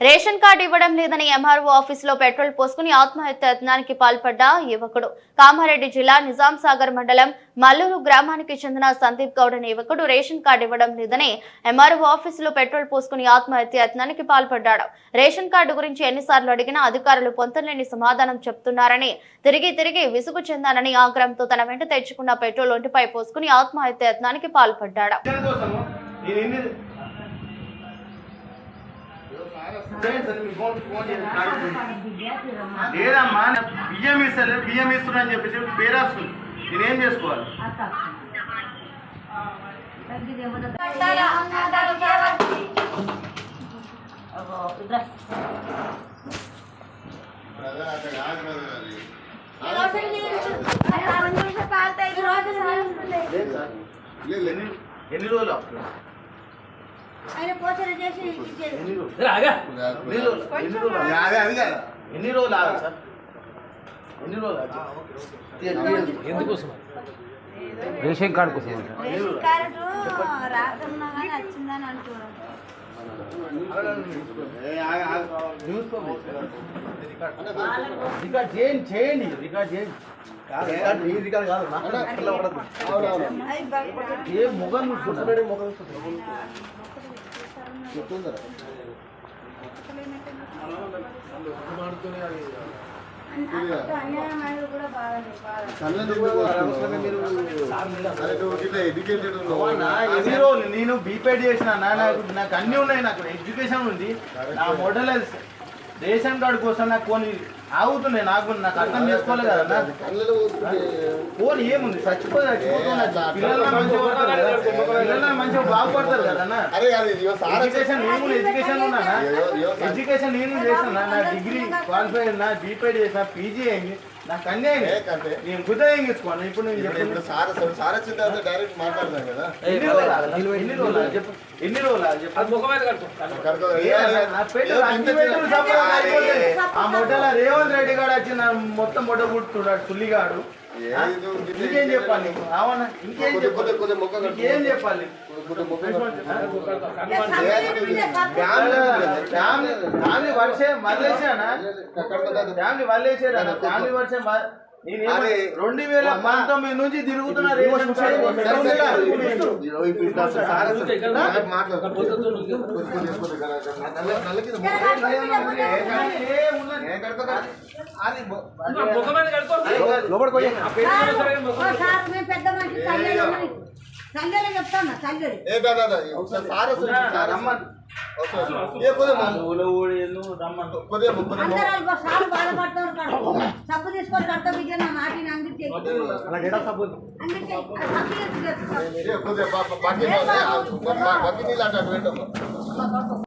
Ration card ఇవ్వడం లేదని MRO ఆఫీసులో పెట్రోల్ పోసుకుని ఆత్మహత్య యత్నానికి పాల్పడ్డ యువకుడు. కామారెడ్డి జిల్లా నిజాం సాగర్ మండలం మల్లూరు గ్రామానికి చెందిన సందీప్ గౌడ్ అనే యువకుడు రేషన్ కార్డు ఇవ్వడం లేదని ఎంఆర్ఓ ఆఫీసులో పెట్రోల్ పోసుకుని ఆత్మహత్య యత్నానికి పాల్పడ్డాడు. రేషన్ కార్డు గురించి ఎన్నిసార్లు అడిగినా అధికారులు పొంతలేని సమాధానం చెప్తున్నారని, తిరిగి విసుగు చెందానని ఆగ్రహంతో తన వెంట తెచ్చుకున్న పెట్రోల్ ఒంటిపై పోసుకుని ఆత్మహత్య యత్నానికి పాల్పడ్డాడు. లేదమ్మా బియ్యం ఇస్తారు, బియ్యం ఇస్తున్నా అని చెప్పేసి పేరు వస్తుంది. నేనేం చేసుకోవాలి? ఎన్ని రోజులు ఎందుకోసం? రేషన్ కార్డు కోసం. రికార్డ్ చేయండి. ఏ మొగం చూసుకుంటారు? నేను బీపేడ్ చేసిన నాకు అన్ని ఉన్నాయి. నాకు ఎడ్యుకేషన్ ఉంది, నా మోడల్ రేషన్ కార్డు కోసం నాకు కొన్ని ఆగుతున్నాయి. నాకు అర్థం చేసుకోలేదు కదా. ఫోన్ ఏముంది, పిల్లలు మంచిగా బాగుపడతారు కదా. ఎడ్యుకేషన్ నేను చేసిన, నా డిగ్రీ క్వాలిఫై అయినా, బీపీఎడ్ చేసిన, పీజీ అయింది, నాకు అన్నీ అయినాయి. నేను గుర్తం తీసుకోను. ఇప్పుడు నేను డైరెక్ట్ మాట్లాడతాను కదా. ఎన్ని రోజులు ఆ మొట్టల రేవంత్ రెడ్డి గారు వచ్చి మొత్తం మొట్ట పుట్టున్నాడు పుల్లిగాడు. ఇంకేం చెప్పాలి నీకు? అవునా, ఇంకేం చెప్పాలి? ఫ్యామిలీ వర్షే మళ్ళేసానా? ఫ్యామిలీ వల్లేసారా? ఫ్యామిలీ వర్షం 2019 నుంచి తిరుగుతున్నా. సబ్బు తీసుకొని కడతా బిడ్డ నా మాటిని అందించే